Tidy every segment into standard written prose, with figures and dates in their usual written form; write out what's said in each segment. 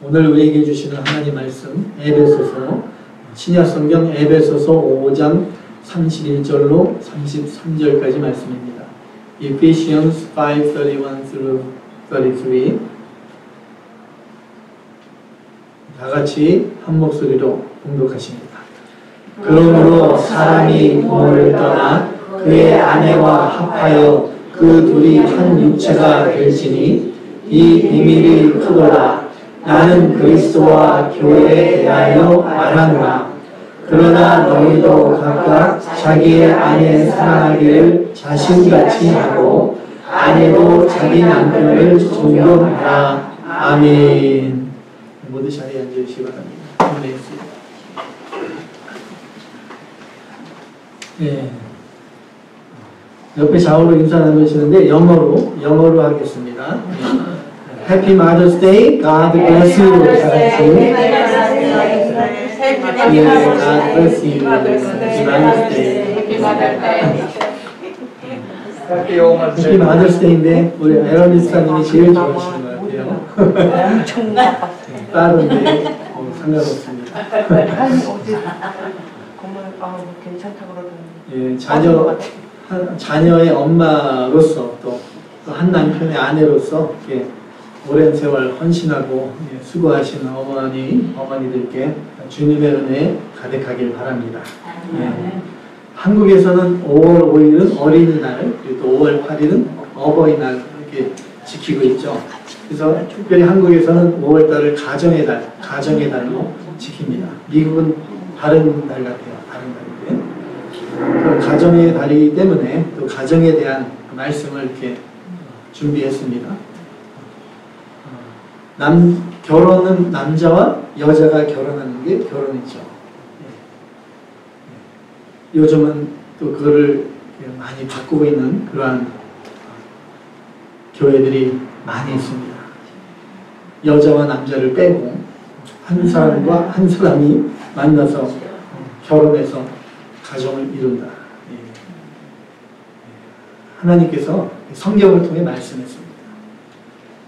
오늘 우리에게 주시는 하나님 말씀 에베소서 신약성경 에베소서 5장 31절로 33절까지 말씀입니다. Ephesians 5:31 through 33. 다 같이 한 목소리로 봉독하십니다. 그러므로 사람이 부모를 떠나 그의 아내와 합하여 그 둘이 한 육체가 될지니 이 비밀이 크도다. 나는 그리스도와 교회에 대하여 말하노라. 그러나 너희도 각각 자기의 아내 사랑하기를 자신같이 하고 아내도 자기 남편을 존경하라. 아멘. 모두 자리에 앉으시기 바랍니다. 네. 옆에 좌우로 인사 나누시는데 영어로 하겠습니다. Happy Mother's Day. God bless you. God bless you. Happy Mother's Day인데 우리 에러니스타님이 제일 좋아하시는 것 같아요. 빠른데 상관없습니다. 괜찮다고 그러더니. 예, 자녀의 엄마로서 또 한 남편의 아내로서 이렇게 오랜 세월 헌신하고 수고하시는 어머니들께 주님의 은혜 가득하길 바랍니다. 예. 한국에서는 5월 5일은 어린이날, 그리고 또 5월 8일은 어버이날 이렇게 지키고 있죠. 그래서 특별히 한국에서는 5월달을 가정의 달로 지킵니다. 미국은 다른 달 같아요. 다른 달인데 가정의 달이기 때문에 또 가정에 대한 말씀을 이렇게 준비했습니다. 결혼은 남자와 여자가 결혼하는 게 결혼이죠. 요즘은 또 그거를 많이 바꾸고 있는 그러한 교회들이 많이 있습니다. 여자와 남자를 빼고 한 사람과 한 사람이 만나서 결혼해서 가정을 이룬다. 하나님께서 성경을 통해 말씀했습니다.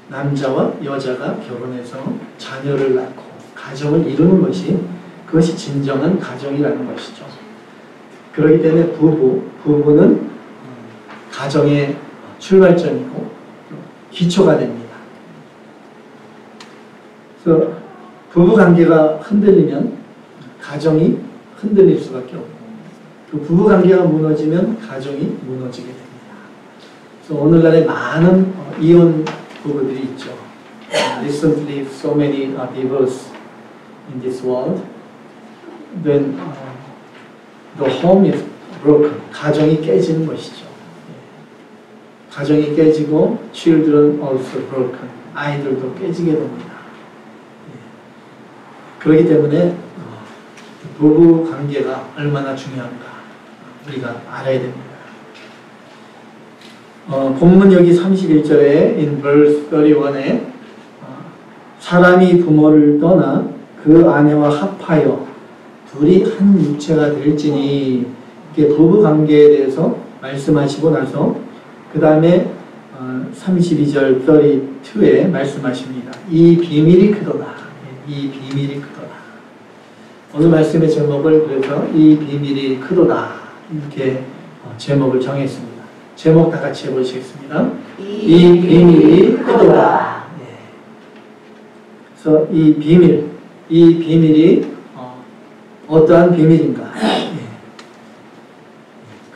남자와 여자가 결혼해서 자녀를 낳고 가정을 이루는 그것이 진정한 가정이라는 것이죠. 그렇기 때문에 부부는 가정의 출발점이고 기초가 됩니다. 그래서 부부 관계가 흔들리면 가정이 흔들릴 수밖에 없고 그 부부 관계가 무너지면 가정이 무너지게 됩니다. 그래서 오늘날에 많은 이혼 부부들이 있죠. Recently, so many are divorced in this world. Then the home is broken. 가정이 깨지는 것이죠. 가정이 깨지고 children also broken. 아이들도 깨지게 됩니다. 그렇기 때문에 부부 관계가 얼마나 중요한가 우리가 알아야 됩니다. 본문 여기 31절에 in verse 31에 사람이 부모를 떠나 그 아내와 합하여 둘이 한 육체가 될지니 이렇게 부부 관계에 대해서 말씀하시고 나서 그 다음에 32절 32에 말씀하십니다. 이 비밀이 크도다. 이 비밀이 크도다. 오늘 말씀의 제목을 그래서 이 비밀이 크도다 이렇게 제목을 정했습니다. 제목 다 같이 해보시겠습니다. 이 비밀이 크도다. 그래서 이 비밀이 어떠한 비밀인가?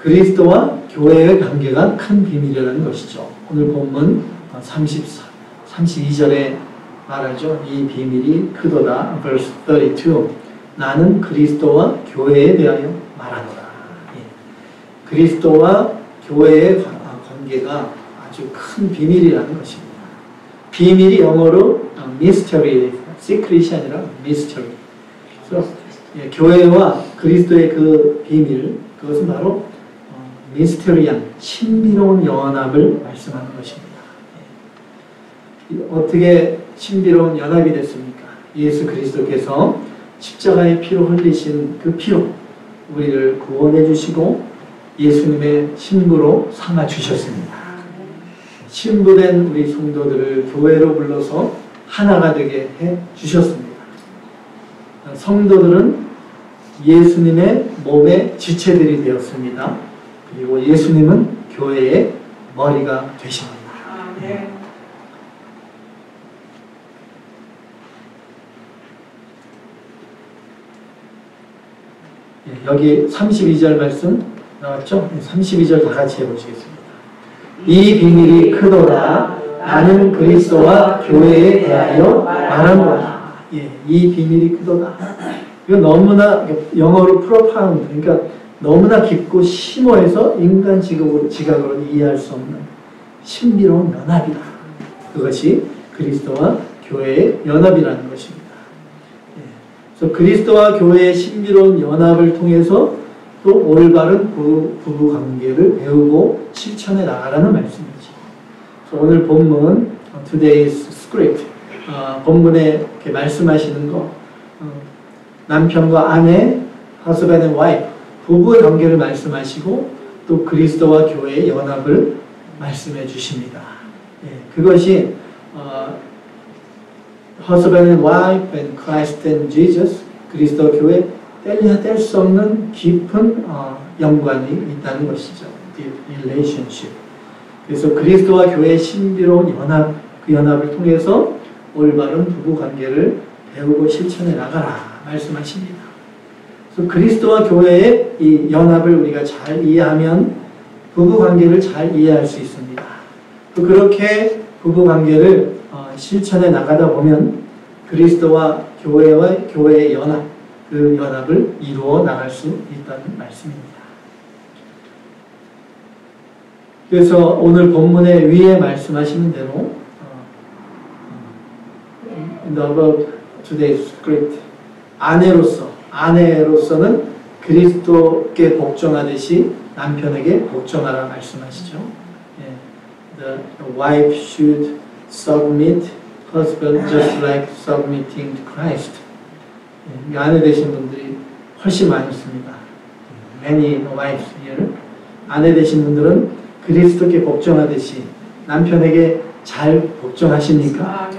그리스도와 교회의 관계가 큰 비밀이라는 것이죠. 오늘 본문 32절에 말하죠. 이 비밀이 크도다. verse 32. 나는 그리스도와 교회에 대하여 말하노라. 그리스도와 교회의 관계가 아주 큰 비밀이라는 것입니다. 비밀이 영어로 mystery, secret이 아니라 mystery. 그래서 교회와 그리스도의 그 비밀, 그것은 바로 미스테리한 신비로운 연합을 말씀하는 것입니다. 어떻게 신비로운 연합이 됐습니까? 예수 그리스도께서 십자가의 피로 흘리신 그 피로 우리를 구원해 주시고 예수님의 신부로 삼아 주셨습니다. 신부된 우리 성도들을 교회로 불러서 하나가 되게 해 주셨습니다. 성도들은 예수님의 몸의 지체들이 되었습니다. 그리고 예수님은 교회의 머리가 되십니다. 여기 32절 말씀 나왔죠? 32절 다 같이 해보시겠습니다. 이 비밀이 크도다. 나는 그리스도와 교회에 대하여 말하노라. 이 비밀이 크도다. 이거 너무나 영어로 프로파운드, 그러니까 너무나 깊고 심오해서 인간 지각으로 이해할 수 없는 신비로운 연합이다. 그것이 그리스도와 교회의 연합이라는 것입니다. 그래서 그리스도와 교회의 신비로운 연합을 통해서 또 올바른 부부 관계를 배우고 실천해 나가라는 말씀이죠. 그래서 오늘 본문 Today's Script 본문에 이렇게 말씀하시는 거 남편과 아내, husband and wife 부부의 관계를 말씀하시고 또 그리스도와 교회의 연합을 말씀해 주십니다. 그것이 husband and wife and Christ and Jesus 그리스도 교회 뗄 수 없는 깊은 연관이 있다는 것이죠. The relationship. 그래서 그리스도와 교회의 신비로운 연합, 그 연합을 통해서 올바른 부부 관계를 배우고 실천해 나가라 말씀하십니다. 그래서 그리스도와 교회의 이 연합을 우리가 잘 이해하면 부부 관계를 잘 이해할 수 있습니다. 또 그렇게 부부 관계를 실천해 나가다 보면 그리스도와 교회의 연합, 그 연합을 이루어 나갈 수 있다는 말씀입니다. 그래서 오늘 본문의 위에 말씀하시는 대로 in the above today's script 아내로서는 그리스도께 복종하듯이 남편에게 복종하라 말씀하시죠. The wife should submit husband just like submitting to Christ. 아내 되신 분들이 훨씬 많습니다. Many wives here. 아내 되신 분들은 그리스도께 복종하듯이 남편에게 잘 복종하십니까?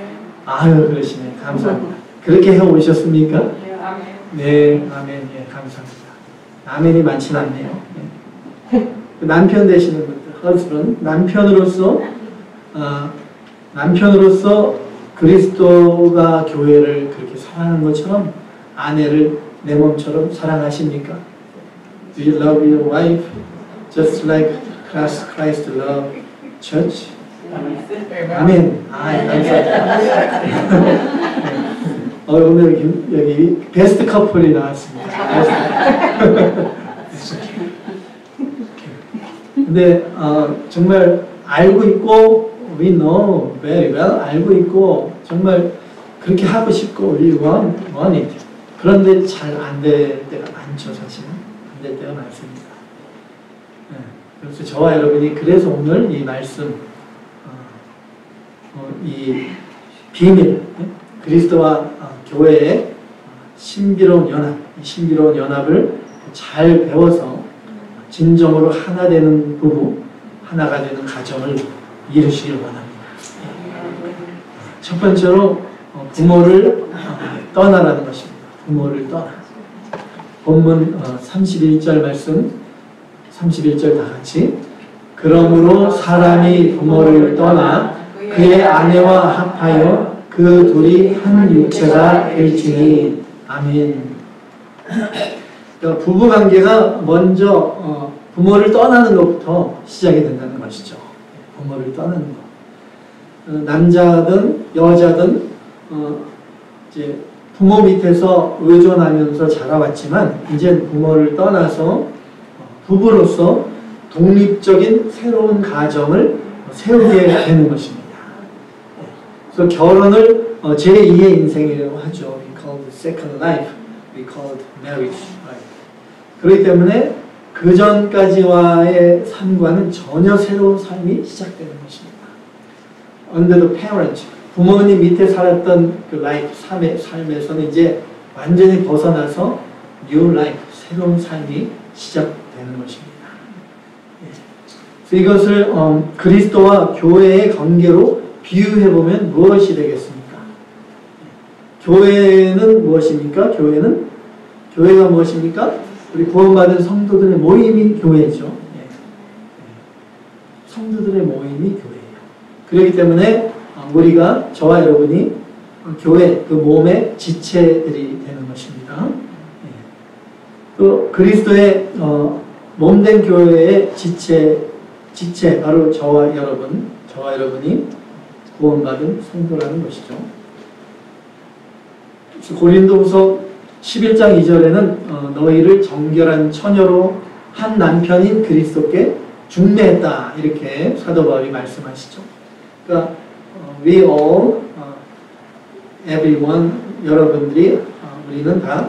아유, 그러시네. 감사합니다. 그렇게 해오셨습니까? 네, 아멘. 예, 감사합니다. 아멘이 많진 않네요. 네. 남편 되시는 분들, husband, 남편으로서 그리스도가 교회를 그렇게 사랑하는 것처럼 아내를 내 몸처럼 사랑하십니까? Do you love your wife just like Christ loved church? 아멘. 감사합니다. 오늘 여기 베스트 커플이 나왔습니다. 근데 정말 알고 있고 we know very well 알고 있고 정말 그렇게 하고 싶고 we want it. 그런데 잘 안 될 때가 많죠. 사실은 안 될 때가 많습니다. 그래서 저와 여러분이 그래서 오늘 이 말씀 이 비밀 그리스도와 교회의 신비로운 연합, 이 신비로운 연합을 잘 배워서 진정으로 하나 되는 부부, 하나가 되는 가정을 이루시길 원합니다. 첫 번째로 부모를 떠나라는 것입니다. 부모를 떠나. 본문 31절 말씀 31절 다 같이 그러므로 사람이 부모를 떠나 그의 아내와 합하여 그 둘이 한 육체가 될지니 아멘. 그러니까 부부관계가 먼저 부모를 떠나는 것부터 시작이 된다는 것이죠. 부모를 떠나는 것. 남자든 여자든 이제 부모 밑에서 의존하면서 자라왔지만 이제 부모를 떠나서 부부로서 독립적인 새로운 가정을 세우게 되는 것입니다. 그래서 결혼을 제2의 인생이라고 하죠. We call it second life. We call it marriage. 그렇기 때문에 그 전까지와의 삶과는 전혀 새로운 삶이 시작되는 것입니다. Under the parent, 부모님 밑에 살았던 그 life, 삶에서는 이제 완전히 벗어나서 new life, 새로운 삶이 시작되는 것입니다. 그래서 이것을 그리스도와 교회의 관계로 비유해보면 무엇이 되겠습니까? 교회는 무엇입니까? 교회가 무엇입니까? 우리 구원받은 성도들의 모임이 교회죠. 성도들의 모임이 교회예요. 그렇기 때문에 우리가 저와 여러분이 교회 그 몸의 지체들이 되는 것입니다. 또 그리스도의 몸된 교회의 지체 바로 저와 여러분이 구원받은 성도라는 것이죠. 고린도후서 11장 2절에는 너희를 정결한 처녀로 한 남편인 그리스도께 중매했다 이렇게 사도 바울이 말씀하시죠. 그러니까 we all, everyone, 여러분들이 우리는 다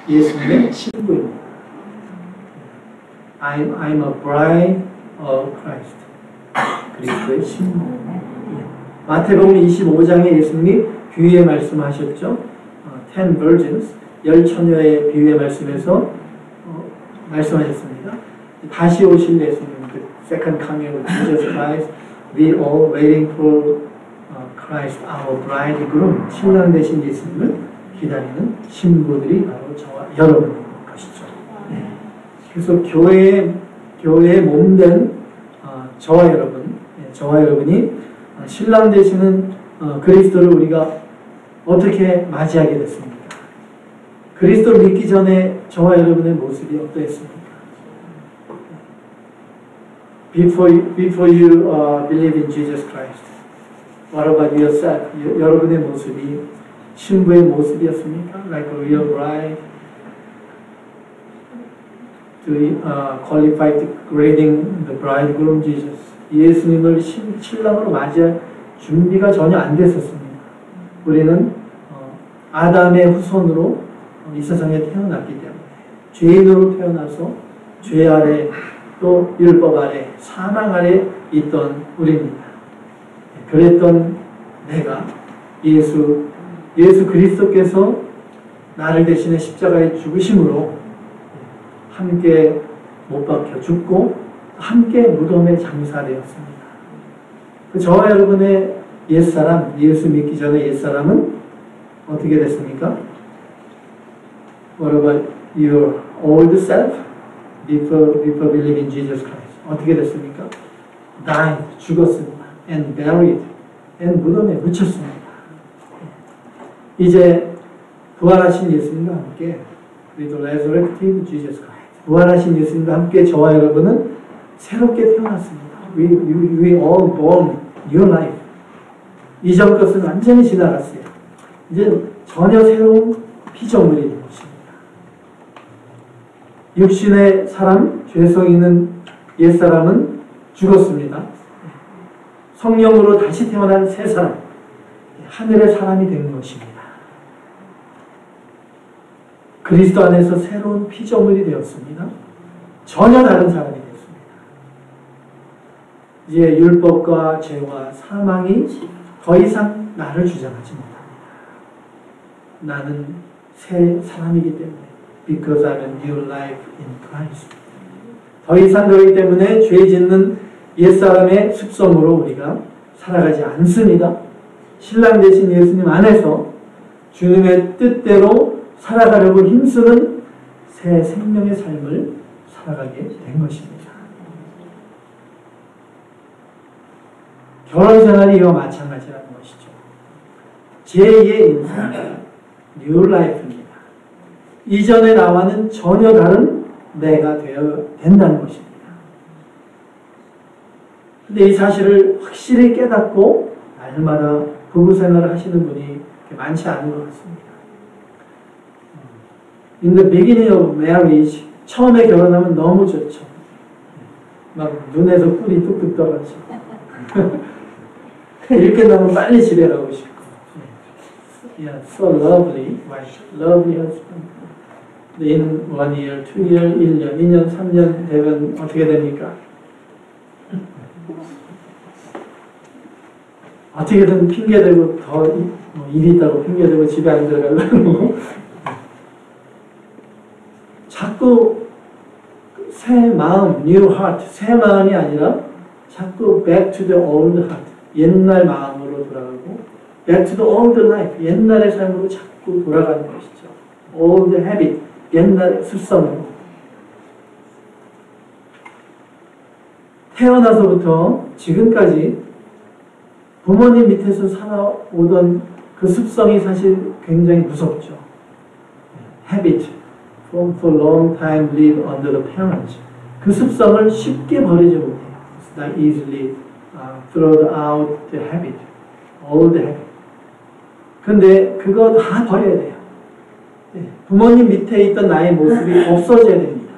예수님의 신부입니다. I'm a bride of Christ. 그리스도의 신부. 마태복음 25장에 예수님이 비유의 말씀하셨죠. 10 virgins, 10처녀의 비유의 말씀에서 말씀하셨습니다. 다시 오실 예수님, the second coming of Jesus Christ, we all waiting for Christ, our bridegroom, 신랑 되신 예수님을 기다리는 신부들이 바로 저와 여러분인 것이죠. 그래서 교회의 몸된 저와 여러분이 신랑 되시는 그리스도를 우리가 어떻게 맞이하게 됐습니까? 그리스도를 믿기 전에 저와 여러분의 모습이 어떠했습니까? Before you believe in Jesus Christ, what about yourself? 여러분의 모습이 신부의 모습이었습니까? Like a real bride, qualified greeting the bridegroom Jesus. 예수님을 신랑으로 맞이할 준비가 전혀 안 됐었습니다. 우리는 아담의 후손으로 이 세상에 태어났기 때문에 죄인으로 태어나서 죄 아래 또 율법 아래 사망 아래 있던 우리입니다. 그랬던 내가 예수 그리스도께서 나를 대신해 십자가에 죽으심으로 함께 못 박혀 죽고 함께 무덤에 장사되었습니다. 저와 여러분의 옛사람, 예수 믿기 전에 옛사람은 어떻게 됐습니까? What about your old self before believing Jesus Christ? 어떻게 됐습니까? Died, 죽었습니다. And buried, and 무덤에 묻혔습니다. 이제 부활하신 예수님과 함께 with the resurrected Jesus Christ, 부활하신 예수님과 함께 저와 여러분은 새롭게 태어났습니다. We all born new life. 이전 것은 완전히 지나갔어요. 이제 전혀 새로운 피조물이 된 것입니다. 육신의 사람, 죄성 있는 옛사람은 죽었습니다. 성령으로 다시 태어난 새 사람, 하늘의 사람이 된 것입니다. 그리스도 안에서 새로운 피조물이 되었습니다. 전혀 다른 사람이 되었습니다. 이제 율법과 죄와 사망이 더 이상 나를 주장하지 못합니다. 나는 새 사람이기 때문에 because I'm a new life in Christ. 더 이상 그렇기 때문에 죄 짓는 옛사람의 습성으로 우리가 살아가지 않습니다. 신랑 되신 예수님 안에서 주님의 뜻대로 살아가려고 힘쓰는 새 생명의 삶을 살아가게 된 것입니다. 결혼 생활이 이와 마찬가지라는 것이죠. 제2의 인생, 뉴 라이프입니다. 이전의 나와는 전혀 다른 내가 되어야 된다는 것입니다. 근데 이 사실을 확실히 깨닫고 날마다 부부 생활을 하시는 분이 많지 않은 것 같습니다. In the beginning of marriage, 처음에 결혼하면 너무 좋죠. 막 눈에서 꿀이 뚝뚝 떨어지고 이렇게 나면 빨리 집에 가고 싶고 Yeah, so lovely wife, lovely husband. In 1 year, 2 year, 1년, 2년, 3년 되면 어떻게 됩니까? 어떻게든 핑계대고 더 일이 있다고 핑계대고 집에 안 들어가려고 자꾸 새 마음, new heart, 새 마음이 아니라 자꾸 back to the old heart, 옛날 마음으로 돌아가고 back to the old life. 옛날의 삶으로 자꾸 돌아가는 것이죠. old habit. 옛날의 습성으로. 태어나서부터 지금까지 부모님 밑에서 살아오던 그 습성이 사실 굉장히 무섭죠. habit. for a long time live under the parents. 그 습성을 쉽게 버리지 못해요. It's not easily throw out the habit, old habit. 근데 그거 다 버려야 돼요. 부모님 밑에 있던 나의 모습이 없어져야 됩니다.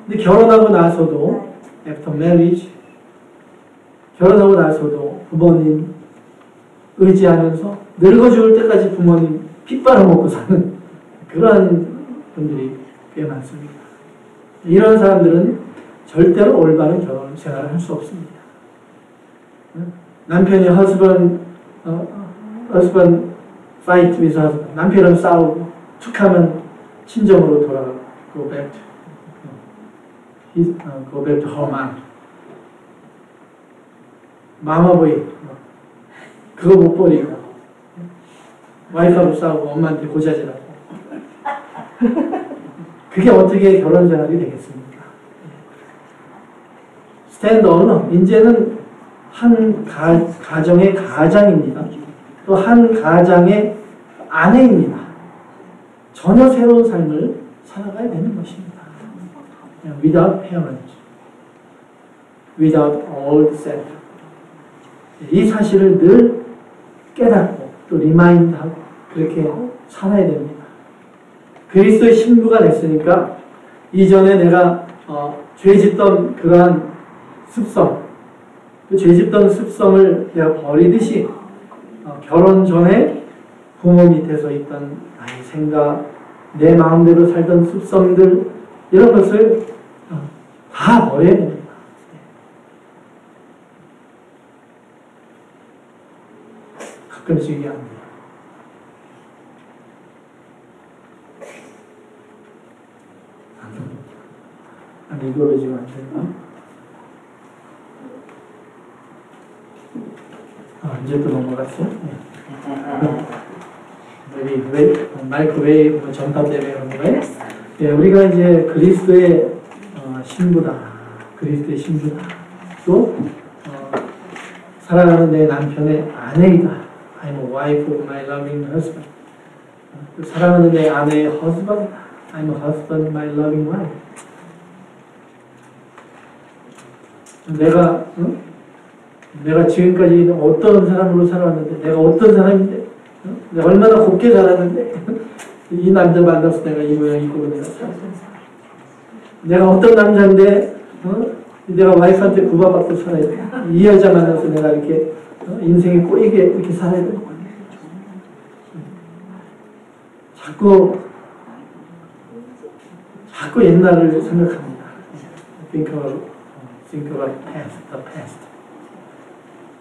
근데 결혼하고 나서도 after marriage, 결혼하고 나서도 부모님 의지하면서 늙어 죽을 때까지 부모님 피 빨아먹고 사는 그런 분들이 꽤 많습니다. 이런 사람들은 절대로 올바른 결혼 생활을 할 수 없습니다. 남편이 husband fight with husband. 남편은 싸우고 툭하면 친정으로 돌아가고 go back to her mom. 마마보이 그거 못 버리고 와이프하고 싸우고 엄마한테 고자질하고 그게 어떻게 결혼 생활이 되겠습니까? 스탠드 언론 이제는 한 가정의 가장입니다. 또 한 가장의 아내입니다. 전혀 새로운 삶을 살아가야 되는 것입니다. Without parents, without old self. 이 사실을 늘 깨닫고 또 리마인드하고 그렇게 살아야 됩니다. 그리스도의 신부가 됐으니까 이전에 내가 죄짓던 그러한 습성, 그 죄짓던 습성을 내가 버리듯이 결혼 전에 부모 밑에서 있던 나의 생각, 내 마음대로 살던 습성들 이런 것을 다 버려야 됩니다. 가끔씩 얘기합니다. 아니 이거로 지금 안 되나? 이제 또 넘어갔어요? 마이크 웨이브 전파 때문에 그런 거예요? 예, 우리가 이제 그리스도의 신부다. 그리스도의 신부다. 또 사랑하는 내 남편의 아내이다. I'm a wife of my loving husband. 또 사랑하는 내 아내의 husband이다. I'm a husband of my loving wife. 내가 지금까지 어떤 사람으로 살아왔는데, 내가 어떤 사람인데, 내가 얼마나 곱게 자랐는데, 이 남자 만나서 내가 이 모양 이 꼴로 내가 살았어. 내가 어떤 남자인데, 내가 와이프한테 구박받고 살아야 돼. 이 여자 만나서 내가 이렇게 인생이 꼬이게 이렇게 살아야 돼. 자꾸 옛날을 생각합니다. Think about past, the past.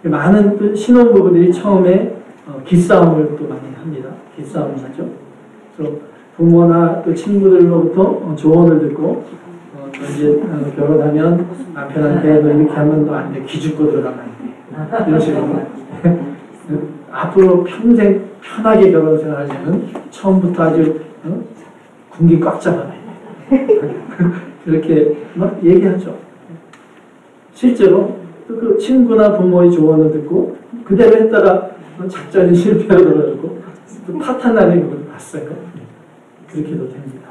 많은 신혼부부들이 처음에 기싸움을 또 많이 합니다. 기싸움을 하죠. 그래서 부모나 또 친구들로부터 조언을 듣고 이제 결혼하면 남편한테 너 이렇게 하면 너 안 돼. 기죽고 들어가면 안 돼. 이런 식으로 앞으로 평생 편하게 결혼 생활하려면 처음부터 아주 군기 꽉 잡아야 돼. 그렇게 막 얘기하죠. 실제로 그 친구나 부모의 조언을 듣고 그대로 했다가 작전이 실패하더라고 또 파탄나는 걸 봤어요. 그렇게도 됩니다.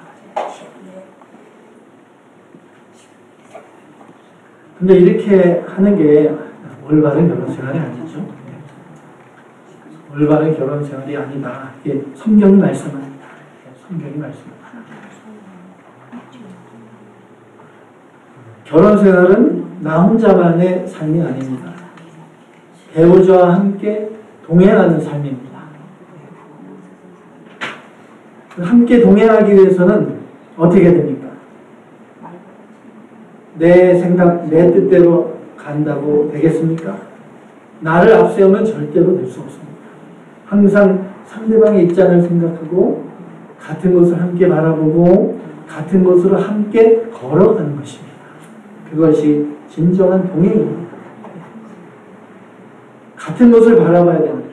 근데 이렇게 하는 게 올바른 결혼 생활이 아니죠. 올바른 결혼 생활이 아니다. 이게 성경이 말씀합니다. 성경이 말씀합니다. 결혼 생활은 나 혼자만의 삶이 아닙니다. 배우자와 함께 동행하는 삶입니다. 함께 동행하기 위해서는 어떻게 됩니까? 내 생각, 내 뜻대로 간다고 되겠습니까? 나를 앞세우면 절대로 될 수 없습니다. 항상 상대방의 입장을 생각하고 같은 것을 함께 바라보고 같은 것으로 함께 걸어가는 것입니다. 그것이 진정한 동행입니다. 같은 것을 바라봐야 됩니다.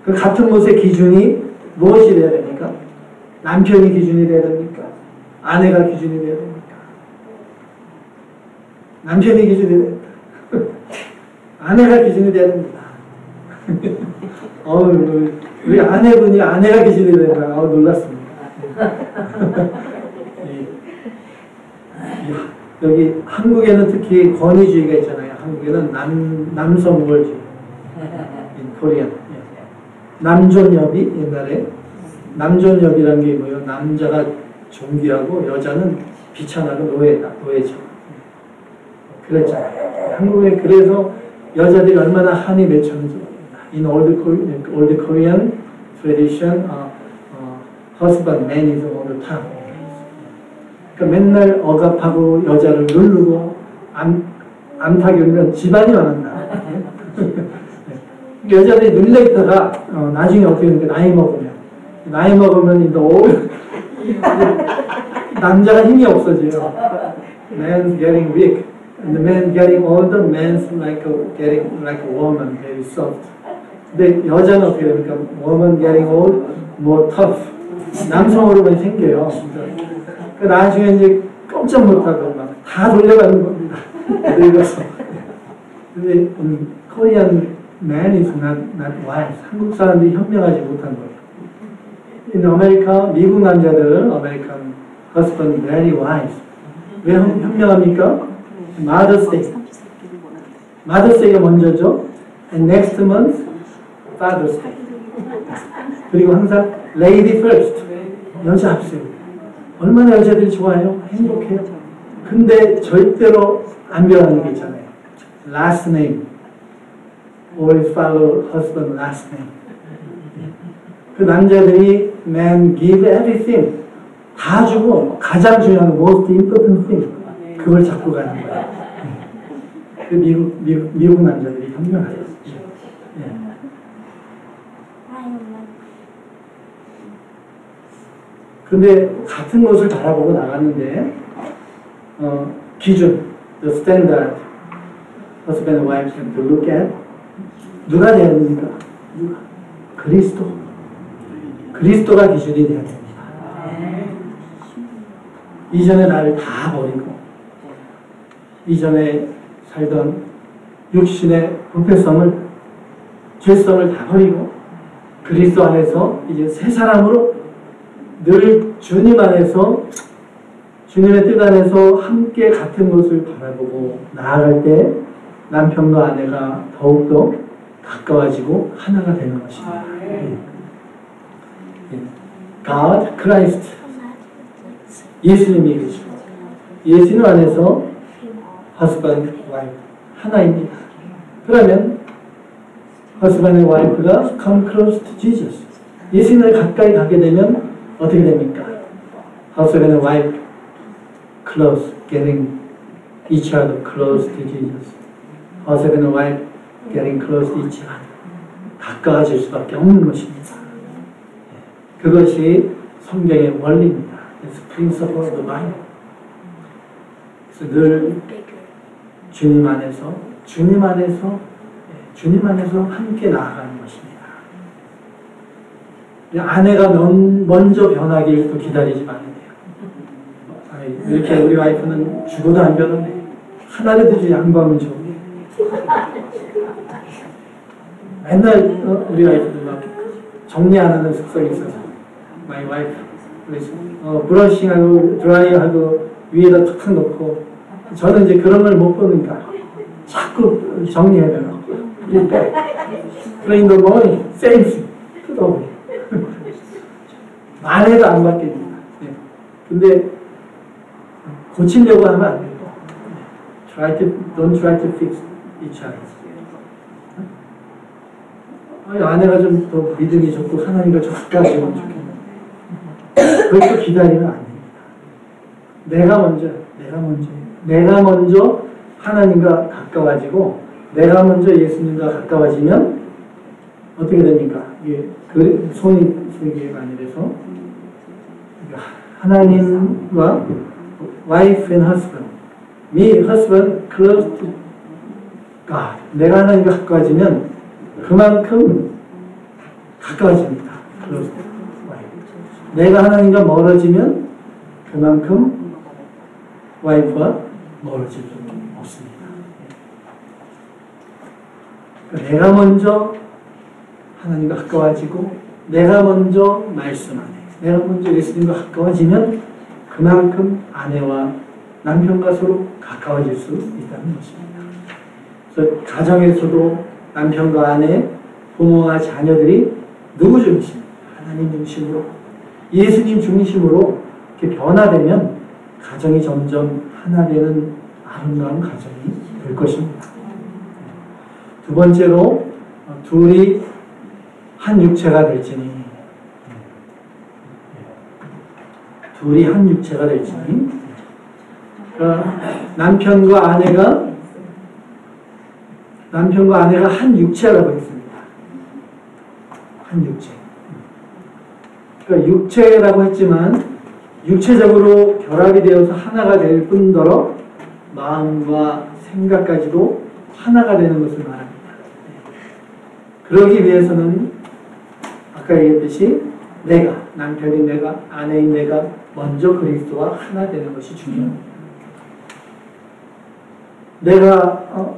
그 같은 것의 기준이 무엇이 돼야 됩니까? 남편이 기준이 돼야 됩니까? 아내가 기준이 돼야 됩니까? 남편이 기준이 돼야 됩니다. 아내가 기준이 돼야 됩니다. 우리 아내분이 아내가 기준이 된다. 놀랐습니다. 여기 한국에는 특히 권위주의가 있잖아요. 한국에는 남성 우월주의. 코리안. 남존여비 옛날에 남존여비라는 게 뭐예요? 남자가 존귀하고 여자는 비천하고 노예죠. 그랬잖아요. 한국에 그래서 여자들이 얼마나 한이 맺혔는지. In old Korean tradition, husband, man is all the time. 그러니까 맨날 억압하고 여자를 누르고 암탉이면 집안이 망한다. 여자들이 눌려있다가 나중에 어떻게 되니까 나이 먹으면 남자가 힘이 없어져요. Man's getting weak. And the man getting older, man's getting like a woman, very soft. 근데 여자는 어떻게 됩니까? Woman getting old, more tough. 남성 호르몬이 생겨요. 그 나중에 이제 꼼짝 못하고 막 다 돌려가는 겁니다. 늙어서. 근데 Korean man is not wise. 한국 사람들이 현명하지 못한 거예요. In America, 미국 남자들은 American husband very wise. 왜 현명합니까? Mother's Day. Mother's Day가 먼저죠. And next month, Father's Day. 그리고 항상 Lady first. 여자 앞세우. 얼마나 여자들이 좋아해요? 행복해요. 근데 절대로 안 변하는 게 있잖아요. Last name. Always follow husband last name. 그 남자들이 man give everything. 다 주고 가장 중요한 most important thing. 그걸 잡고 가는 거예요. 그 미국 남자들이 현명하죠. 근데 같은 것을 바라보고 나갔는데 기준, the standard husband and wife have to look at 누가 돼야 됩니까? 그리스도가 기준이 돼야 됩니다. 이전에 나를 다 버리고 이전에 살던 육신의 부패성을 죄성을 다 버리고 그리스도 안에서 이제 새 사람으로 늘 주님 안에서 주님의 뜻 안에서 함께 같은 것을 바라보고 나아갈 때 남편과 아내가 더욱더 가까워지고 하나가 되는 것입니다. God, Christ, 예수님이 계시고 예수님 안에서 husband, wife 하나입니다. 그러면 husband and wife가 come close to Jesus. 예수님을 가까이 가게 되면 어떻게 됩니까? husband and wife close, getting each other close to Jesus. husband and wife getting close to each other. 가까워질 수밖에 없는 것입니다. 그것이 성경의 원리입니다. It's principle of the Bible. 그래서 늘 주님 안에서 함께 나아가는 것입니다. 아내가 먼저 변하길 또 기다리지 말아야 돼요. 이렇게 우리 와이프는 죽어도 안 변하네. 하나라도 좀 양보하면 좋은데. 맨날 우리 와이프들 막 정리 안 하는 습성이 있어서 my wife 그래서 브러싱하고 드라이어하고 위에다 탁 놓고 저는 이제 그런 걸 못 보니까 자꾸 정리해야 되나 그러니까 in the morning same 뜯어버려 말해도 안 바뀝니다. 근데 고치려고 하면 안 돼요. Don't try to fix each other. 아내가 좀 더 믿음이 좋고 하나님과 좀 가까워지면 좋겠네. 그걸 또 기다리면 안 됩니다. 내가 먼저 하나님과 가까워지고 내가 먼저 예수님과 가까워지면 어떻게 됩니까? 이게 그 손이 세 개가 아니라서 하나님과 wife and husband, me husband close to God. 내가 하나님과 가까워지면 그만큼 가까워집니다. close wife. 내가 하나님과 멀어지면 그만큼 와이프와 멀어질 수 없습니다. 내가 먼저 하나님과 가까워지고 내가 먼저 말씀 안에 내가 먼저 예수님과 가까워지면 그만큼 아내와 남편과 서로 가까워질 수 있다는 것입니다. 그래서 가정에서도 남편과 아내, 부모와 자녀들이 누구 중심? 하나님 중심으로 예수님 중심으로 이렇게 변화되면 가정이 점점 하나 되는 아름다운 가정이 될 것입니다. 두 번째로 둘이 한 육체가 될지니 둘이 한 육체가 될지니 그러니까 남편과 아내가 한 육체라고 했습니다. 한 육체. 그러니까 육체라고 했지만 육체적으로 결합이 되어서 하나가 될 뿐더러 마음과 생각까지도 하나가 되는 것을 말합니다. 그러기 위해서는 아까 얘기했듯이 남편인 내가, 아내인 내가 먼저 그리스도와 하나 되는 것이 중요합니다. 내가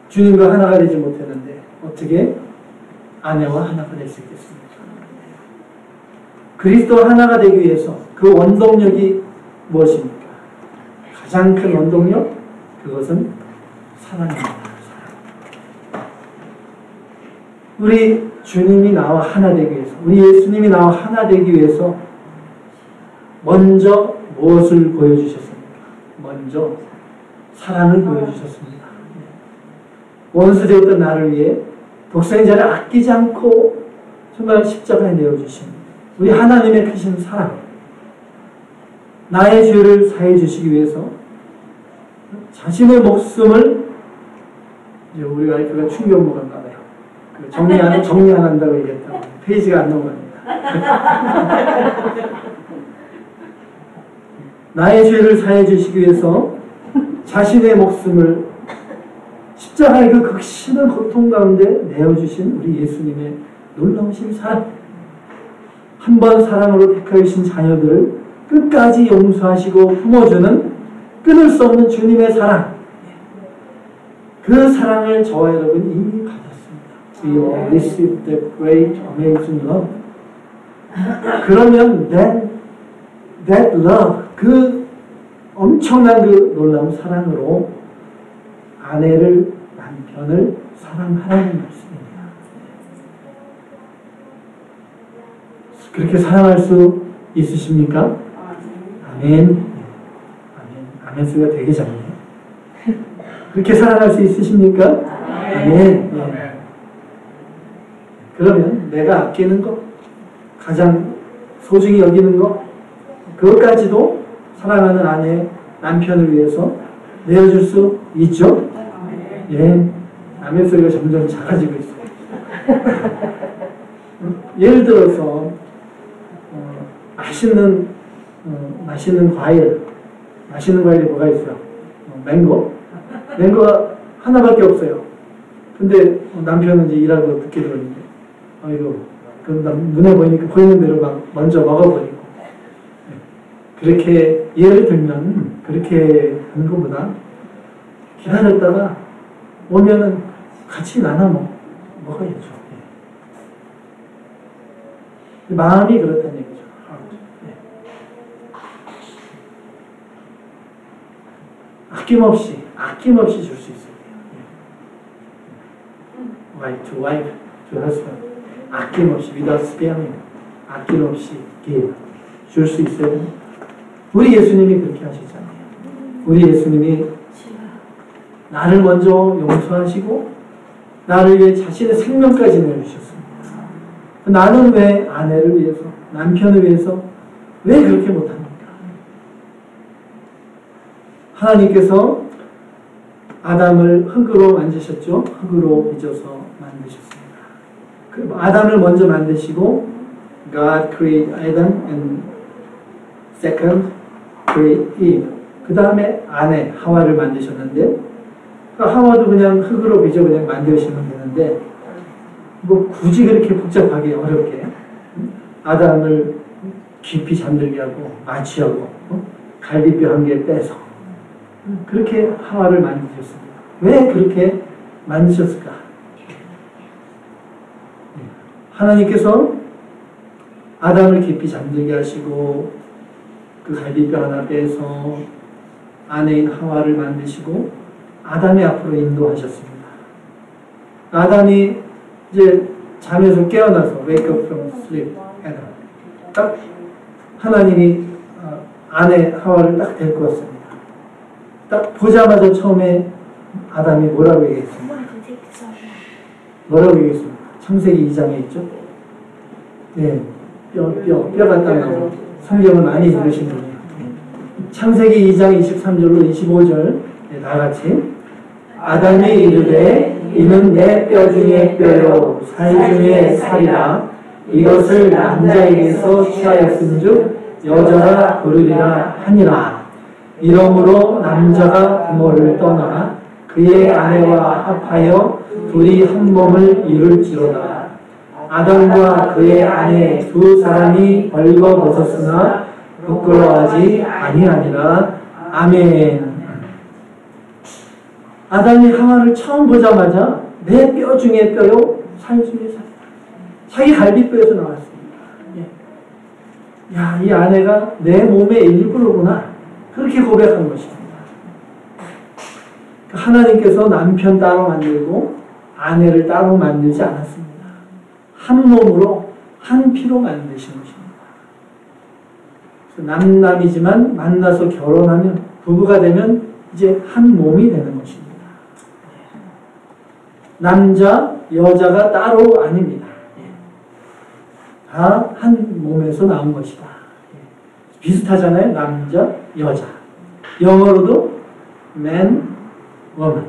주님과 하나가 되지 못했는데 어떻게 아내와 하나가 될 수 있겠습니까? 그리스도와 하나가 되기 위해서 그 원동력이 무엇입니까? 가장 큰 원동력? 그것은 사랑입니다. 사랑. 우리 주님이 나와 하나 되기 위해서, 우리 예수님이 나와 하나 되기 위해서 먼저 무엇을 보여주셨습니까? 먼저 사랑을 보여주셨습니다. 원수 되었던 나를 위해 독생자를 아끼지 않고 정말 십자가에 내어주신 우리 하나님의 크신 사랑, 나의 죄를 사해 주시기 위해서 자신의 목숨을 이제 우리 와이프가 충격 먹었나 봐요. 정리 안 한다고 얘기했다고 페이지가 안 넘어갑니다. 나의 죄를 사해 주시기 위해서 자신의 목숨을 십자가의 그 극심한 고통 가운데 내어주신 우리 예수님의 놀라우신 사랑, 한 번 사랑으로 택하신 자녀들을 끝까지 용서하시고 품어주는 끊을 수 없는 주님의 사랑, 그 사랑을 저와 여러분 이미 받았습니다. We all received that great amazing love. 그러면 that love, 그 엄청난 그 놀라운 사랑으로 아내를, 남편을 사랑하라는 말씀입니다. 그렇게 사랑할 수 있으십니까? 아멘. 아멘 소리가 되게 작네요. 그렇게 사랑할 수 있으십니까? 아멘. 그러면 내가 아끼는 것, 가장 소중히 여기는 것, 그것까지도 사랑하는 아내, 남편을 위해서 내어줄 수 있죠? 예. 아멘 소리가 점점 작아지고 있어요. 예를 들어서 맛있는 과일이 뭐가 있어요? 맹고가 하나밖에 없어요. 근데 남편은 이제 일하고 늦게 들어오는데 그럼 눈에 보이는 대로 막 먼저 먹어버리고, 그렇게 예를 들면 그렇게 하는 것보다 기다렸다가 오면은 같이 나눠 먹어야죠. 마음이 그렇다는 얘기죠. 아낌없이 줄 수 있어요. wife to husband. 아낌없이, without sparing. 아낌없이 줄 수 있어요. 우리 예수님이 그렇게 하시잖아요. 우리 예수님이 나를 먼저 용서하시고 나를 위해 자신의 생명까지 내주셨습니다. 나는 왜 아내를 위해서, 남편을 위해서 왜 그렇게 못합니까? 하나님께서 아담을 흙으로 만드셨죠. 흙으로 빚어서 만드셨습니다. 아담을 먼저 만드시고 God created Adam and second create Eve. 그 다음에 아내 하와를 만드셨는데, 하와도 그냥 흙으로 빚어 그냥 만드시면 되는데 뭐 굳이 그렇게 복잡하게 어렵게 아담을 깊이 잠들게 하고 마취하고 갈비뼈 한 개 빼서 그렇게 하와를 만드셨습니다. 왜 그렇게 만드셨을까? 하나님께서 아담을 깊이 잠들게 하시고 그 갈비뼈 하나 빼서 아내인 하와를 만드시고 아담의 앞으로 인도하셨습니다. 아담이 이제 잠에서 깨어나서 wake up from sleep, Adam. 딱 하나님이 아내 하와를 딱 데리고 왔습니다. 딱 보자마자 처음에 아담이 뭐라고 얘기했습니까? 뭐라고 얘기했습니까? 창세기 2장에 있죠? 네, 뼈가 딱 나오고 성경을 많이 들으신 분이에요. 창세기 2장 23절로 25절 다 같이 아담이 이르되 이는 내 뼈 중에 뼈요 살 중에 살이라 이것을 남자에게서 취하였은즉 여자라 부르리라 하니라. 이러므로 남자가 부모를 떠나 그의 아내와 합하여 둘이 한 몸을 이룰지로다. 아담과 그의 아내 두 사람이 벌거벗었으나 부끄러워하지 아니하니라. 아멘. 아담이 하와를 처음 보자마자 내 뼈 중에 뼈요 살 중에 살. 자기 갈비뼈에서 나왔습니다. 야, 이 아내가 내 몸의 일부로구나. 그렇게 고백한 것입니다. 하나님께서 남편 따로 만들고 아내를 따로 만들지 않았습니다. 한 몸으로 한 피로 만드신 것입니다. 남남이지만 만나서 결혼하면 부부가 되면 이제 한 몸이 되는 것입니다. 남자, 여자가 따로 아닙니다. 다 한 몸에서 나온 것이다. 비슷하잖아요. 남자, 여자. 영어로도 man, woman.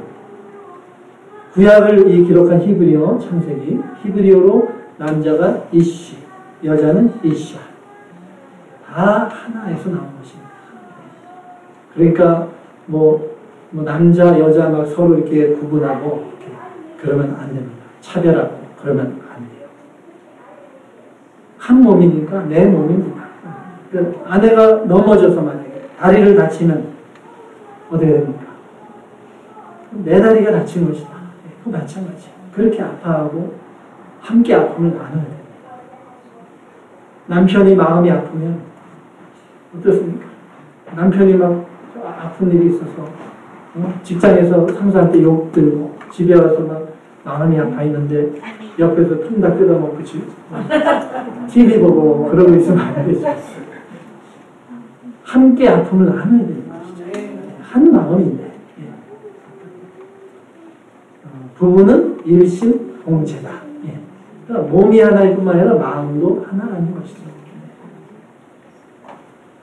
구약을 기록한 히브리어 창세기. 히브리어로 남자가 이시, 여자는 이샤. 다 하나에서 나온 것입니다. 그러니까 뭐 남자, 여자 막 서로 이렇게 구분하고 이렇게 그러면 안 됩니다. 차별하고 그러면 안 돼요. 한 몸이니까 내 몸입니다. 아내가 넘어져서 만약에 다리를 다치면 어떻게 됩니까? 내 다리가 다친 것이다. 그 마찬가지예요. 그렇게 아파하고 함께 아픔을 나눠야 됩니다. 남편이 마음이 아프면 어떻습니까? 남편이 막 아픈 일이 있어서 직장에서 상사한테 욕 들고 집에 와서 막 마음이 아파 있는데 옆에서 퉁다 뜯어먹고 TV 보고 그러고 있으면 안 되죠. 함께 아픔을 나눠야 되는 것이죠. 한 마음인데 부부는 일심동체다. 그러니까 몸이 하나일 뿐만 아니라 마음도 하나라는 것이죠.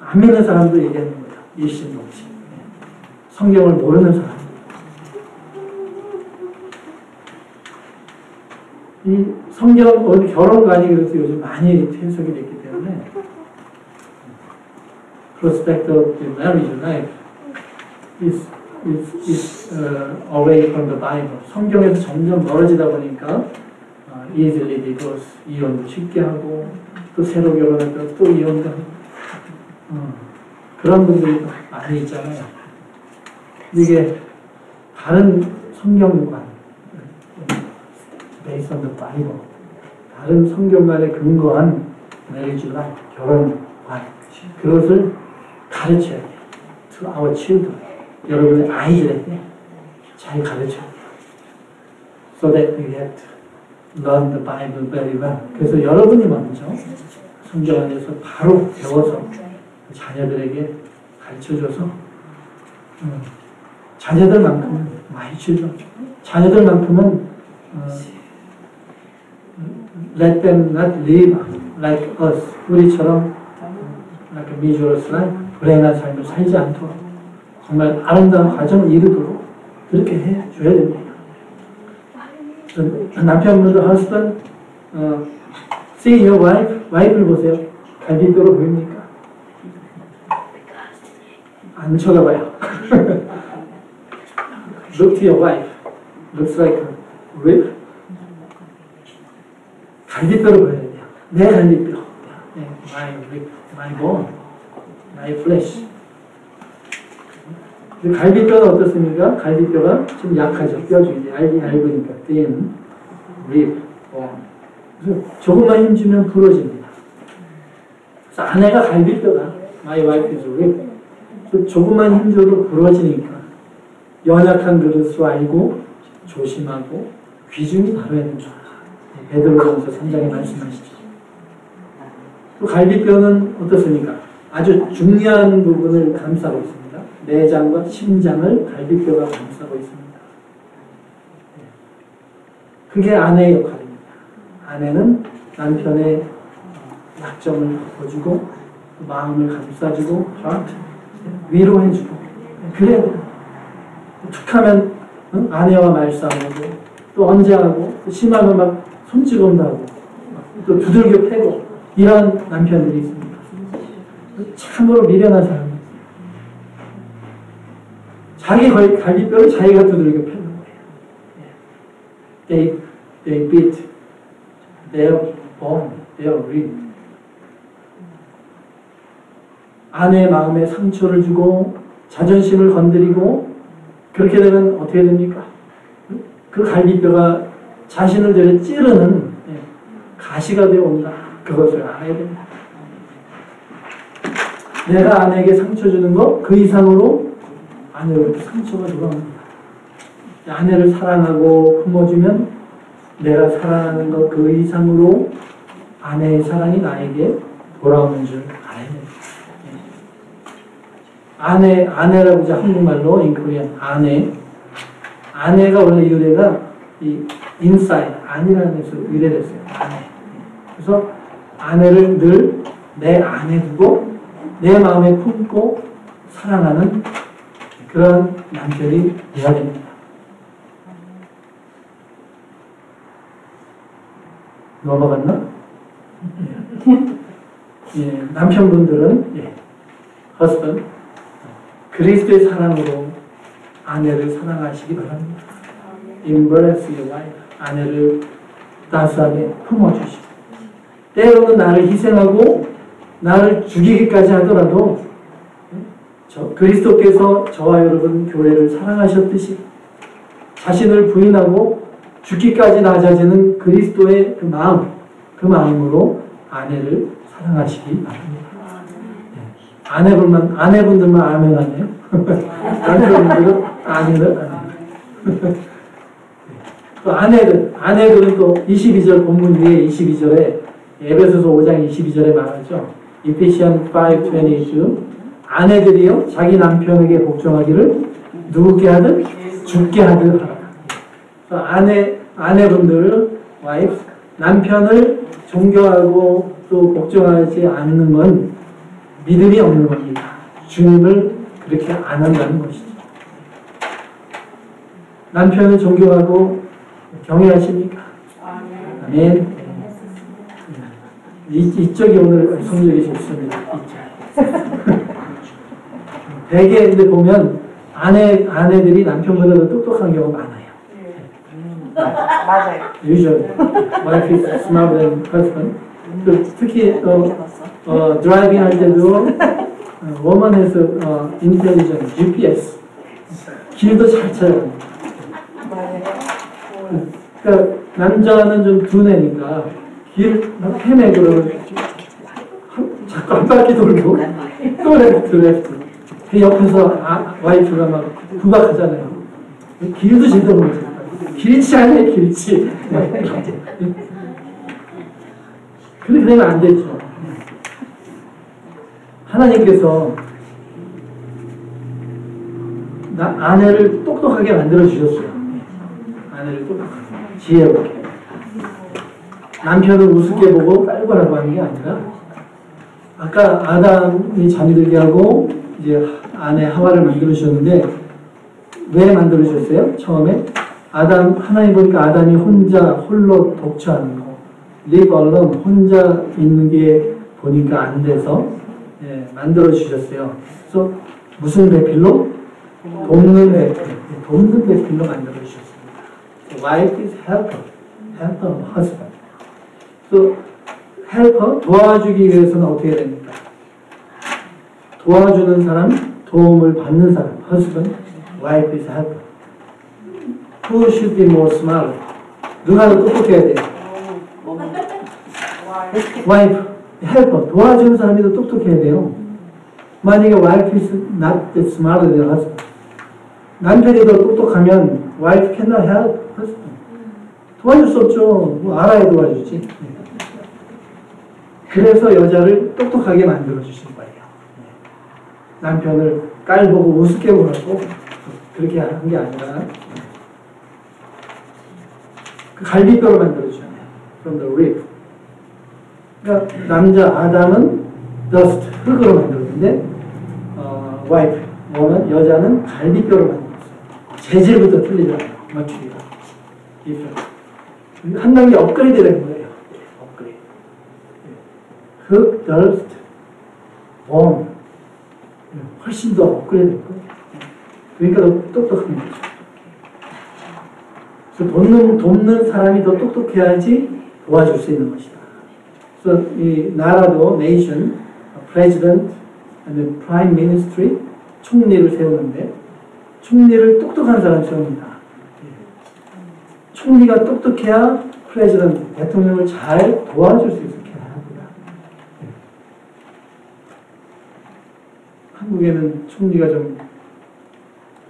안 믿는 사람도 얘기하는 거예요. 일심동체. 성경을 모르는 사람. 이 성경 결혼관이 그래서 요즘 많이 해석이 됐기 때문에 prospect of the marriage life is away from the Bible. 성경에서 점점 멀어지다 보니까 easily divorce, 이혼도 쉽게 하고 또 새로 결혼했다가 또 이혼도 하고 그런 분들이 많이 있잖아요. 이게 다른 성경관 based on the Bible, 다른 성경관에 근거한 marriage life, 결혼관, 그것을 가르쳐야 돼요. To our children. 여러분의 아이들에게 잘 가르쳐야 돼요. So that we have to learn the Bible very well. 그래서 여러분이 먼저 성경 안에서 바로 배워서 자녀들에게 가르쳐줘서 자녀들만큼은 my children, 자녀들만큼은 let them not live like us. 우리처럼 like a miserable life, 불행한 삶을 살지 않도록 정말 아름다운 가정을 이루도록 그렇게 해줘야 됩니다. 남편분도 husband, see your wife, 와이프를 보세요. 갈비뼈로 보입니까? 안 쳐다봐요. Look to your wife. Looks like a rib. 갈비뼈를 보여야 돼요. 내 갈비뼈. 네, my rib, my bone, my flesh. 근데 갈비뼈는 어떻습니까? 갈비뼈가 좀 약하죠. 뼈 중에 얇으니까 thin, rib, bone. 그래서 조금만 힘주면 부러집니다. 그래서 아내가 갈비뼈다. My wife is rib. 조금만 힘줘도 부러지니까 연약한 그릇으로 알고 조심하고 귀중히 다뤄야 된다. 베드로전서 3장에 말씀하시죠. 또 갈비뼈는 어떻습니까? 아주 중요한 부분을 감싸고 있습니다. 내장과 심장을 갈비뼈가 감싸고 있습니다. 그게 아내의 역할입니다. 아내는 남편의 약점을 덮어주고 마음을 감싸주고 위로해주고 그래야 돼요. 툭하면 아내와 말싸움하고 또 언쟁하고 또 심하면 막 손찌검도 하고 또 두들겨 패고 이런 남편들이 있습니다. 참으로 미련한 사람이에요. 자기 갈비뼈를 자기가 두들겨 패는 거예요. They beat their bone, their rib. 아내의 마음에 상처를 주고 자존심을 건드리고 그렇게 되면 어떻게 됩니까? 그 갈비뼈가 자신을 들여 찌르는 가시가 되어 온다. 그것을 알아야 됩니다. 내가 아내에게 상처 주는 것 그 이상으로 아내로부터 상처가 돌아옵니다. 아내를 사랑하고 품어주면 내가 사랑하는 것 그 이상으로 아내의 사랑이 나에게 돌아오는 줄 알아야 됩니다. 아내라고 이제 한국말로 인코리안 아내가 원래 유래가 이 inside 안이라는 데서 유래됐어요. 아내. 그래서 아내를 늘 내 안에 두고 내 마음에 품고 사랑하는 그런 남편이 되어야 됩니다. 넘어갔나? 예, 남편분들은 husband 그리스도의 사랑으로 아내를 사랑하시기 바랍니다. Embrace your wife. 아내를 따스하게 품어주시고 때로는 나를 희생하고 나를 죽이기까지 하더라도 그리스도께서 저와 여러분 교회를 사랑하셨듯이 자신을 부인하고 죽기까지 낮아지는 그리스도의 그 마음으로 아내를 사랑하시기 바랍니다. 아내분들만 아멘 하네요. 남편분들은 아니는 또 아내들은 또 22절 본문 위에 22절에 에베소서 5장 22절에 말하죠. Ephesians 5:22 아내들이요 자기 남편에게 복종하기를 누구께 하든 죽게 하듯 하라. 아내분들은 wife 남편을 존경하고 또 복종하지 않는 건 믿음이 없는 겁니다. 주님을 그렇게 안 한다는 것이죠. 남편을 존경하고 경외하십니까? 아멘. 이쪽이 오늘 성적이 좋습니다. 대개 근데 보면 아내들이 남편보다 똑똑한 경우가 많아요. 맞아요. Usually, wife is smarter than husband. 특히 드라이빙 할 때도 woman has intelligent GPS. 길도 잘 찾아요. 그러니까 남자는 좀 두뇌니까 길 막 헤매고 자꾸 한 바퀴 돌고 또 레프트. 그 옆에서 와이프가 막 구박하잖아요. 길도 제대로 못 찾아요. 길치 않네 길치. 그렇게 되면 안 되죠. 하나님께서 아내를 똑똑하게 만들어 주셨어요. 아내를 똑똑하게 지혜롭게. 남편을 우습게 보고 깔보라고 하는 게 아니라 아까 아담이 잠들게 하고 이제 아내 하와를 만들어 주셨는데 왜 만들어 주셨어요? 처음에 하나님 보니까 아담이 홀로 독처하는 거 live alone 혼자 있는 게 보니까 안 돼서 만들어 주셨어요. 그래서 무슨 배필로? 돕는 배필로 만들어 주셨습니다. Wife is helper, husband. 또 헬퍼 도와주기 위해서는 어떻게 됩니까? 도와주는 사람, 도움을 받는 사람, husband, wife is helper. Who should be more smart? 누가 더 똑똑해야 돼요? wife, helper, 도와주는 사람이 더 똑똑해야 돼요. 만약에 wife is not that smarter than husband. 남편이 더 똑똑하면 wife cannot help husband. 도와줄 수 없죠. 뭐 알아야 도와주지. 그래서 여자를 똑똑하게 만들어 주신 거예요. 남편을 깔보고 우습게 보라고 그렇게 한 게 아니라 그 갈비뼈로 만들어 주잖아요. From the rib. 그러니까 남자 아담은 dust 흙으로 만들었는데 wife 뭐는 여자는 갈비뼈로 만들었어요. 재질부터 틀리잖아요. 맞추기가. 한 단계 업그레이드 된 거예요. 업그레이드. 흙, dust, bone. 훨씬 더 업그레이드 된 거예요. 그러니까 더 똑똑한 거죠. 그래서 돕는 사람이 더 똑똑해야지 도와줄 수 있는 것이다. 그래서 이 나라도 nation, president, and prime ministry, 총리를 세우는데 총리를 똑똑한 사람 세웁니다. 총리가 똑똑해야 president, 대통령을 잘 도와줄 수 있게 합니다. 한국에는 총리가 좀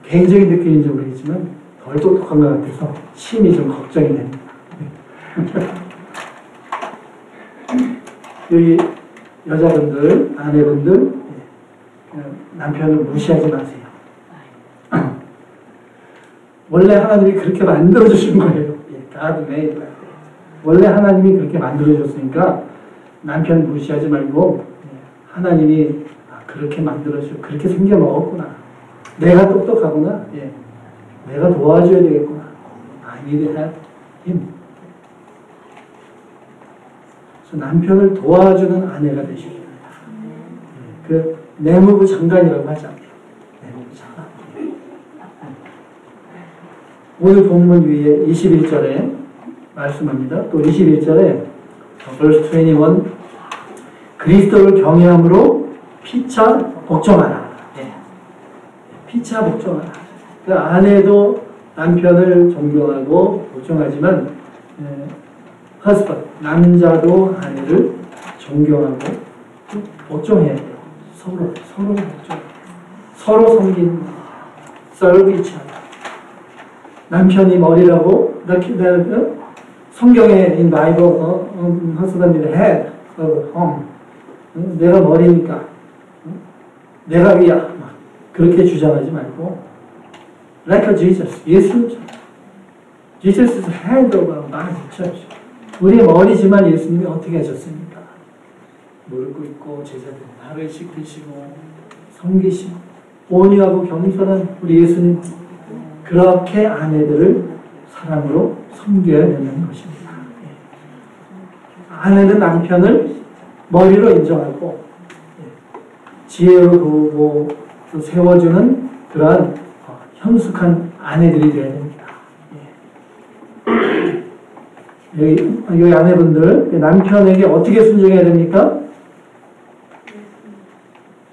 개인적인 느낌인지 모르겠지만 덜 똑똑한 것 같아서 심히 좀 걱정이 됩니다. 여기 여자분들, 아내분들 남편을 무시하지 마세요. 원래 하나님이 그렇게 만들어주신 거예요. God made that. 원래 하나님이 그렇게 만들어줬으니까 남편 무시하지 말고 하나님이 그렇게 만들어주고 그렇게 생겨 먹었구나. 내가 똑똑하구나. 내가 도와줘야 되겠구나. I need help him. 그래서 남편을 도와주는 아내가 되셔야 됩니다. 그 내무부 장관이라고 하지 않아요. 내무부 장관. 오늘 본문 위에 21절에 말씀합니다. 또 21절에 verse 21 그리스도를 경외함으로 피차 복종하라. 피차 복종하라. 그 아내도 남편을 존경하고 복종하지만 husband, 남자도 아내를 존경하고 복종해야 돼요. 서로 복종. 서로 섬기는 serve each other. 남편이 머리라고 성경에 in Bible husband is head of home. 내가 머리니까 내가 위야. 막 그렇게 주장하지 말고 like Jesus, 예수. Jesus is head of our body, church. 우리의 머리지만 예수님이 어떻게 하셨습니까? 무릎 꿇고 제자들 발을 씻기시고 섬기시고 온유하고 겸손한 우리 예수님 그렇게 아내들을 사랑으로 섬겨야 되는 것입니다. 아내는 남편을 머리로 인정하고 지혜로 도우고 또 세워주는 그러한 현숙한 아내들이 되어야 됩니다. 여기 아내분들 남편에게 어떻게 순종해야 됩니까?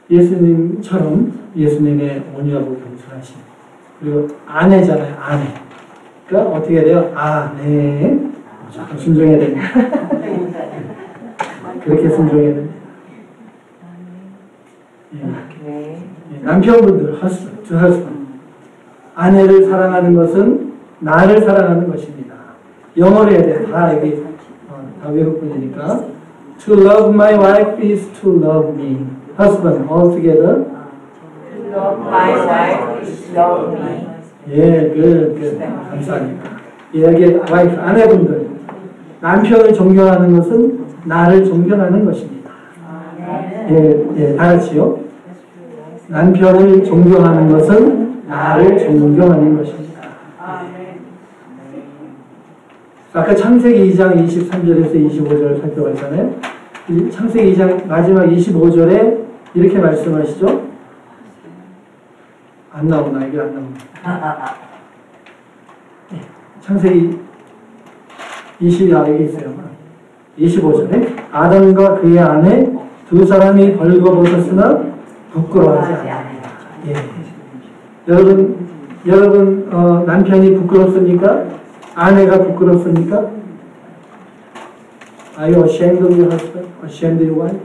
예수님처럼 예수님의 온유하고 겸손하심. 그리고 아내잖아요. 아내. 그러니까 어떻게 해야 돼요? 아내. 순종해야 됩니다. 그렇게 순종해야 됩니다. 남편분들, husband. 아내를 사랑하는 것은 나를 사랑하는 것입니다. 영어로 해야 돼요. 다 여기 다 외국분이니까. To love my wife is to love me. Husband, all together. To love my wife is love me. good. 감사합니다. 여기 wife, 아내분들. 남편을 존경하는 것은 나를 존경하는 것입니다. 다 같이요. 남편을 존경하는 것은 나를 존경하는 것입니다. 아까 창세기 2장 23절에서 25절을 살펴봤잖아요. 창세기 2장 마지막 25절에 이렇게 말씀하시죠. 안 나오나? 이게 안 나오나? 창세기 20, 여기 있어요. 25절에 아담과 그의 아내 두 사람이 벌거벗었으나 부끄러워하지 않았다. 예. 여러분 남편이 부끄럽습니까? 아내가 부끄럽습니까? Are you ashamed of your husband? Ashamed of your wife?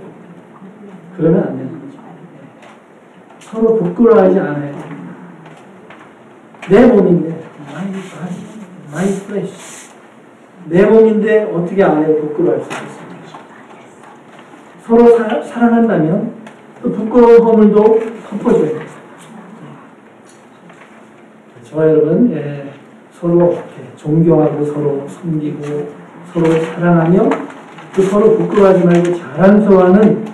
그러면 안 되는 거죠. 서로 부끄러워하지 않아요. 내 몸인데, my flesh. 내 몸인데 어떻게 아내를 부끄러워할 수 있겠습니까? 서로 사랑한다면 또 부끄러운 허물도 덮어줘야 돼요. 저와 여러분, 서로 이렇게 존경하고 서로 섬기고 서로 사랑하며 또 서로 부끄러워하지 말고 자랑스러워하는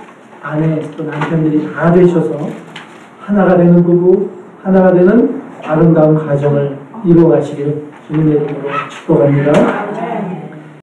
아내 또 남편들이 다 되셔서 하나가 되는 부부, 하나가 되는 아름다운 가정을 이루어가시길 주님의 이름으로 축복합니다.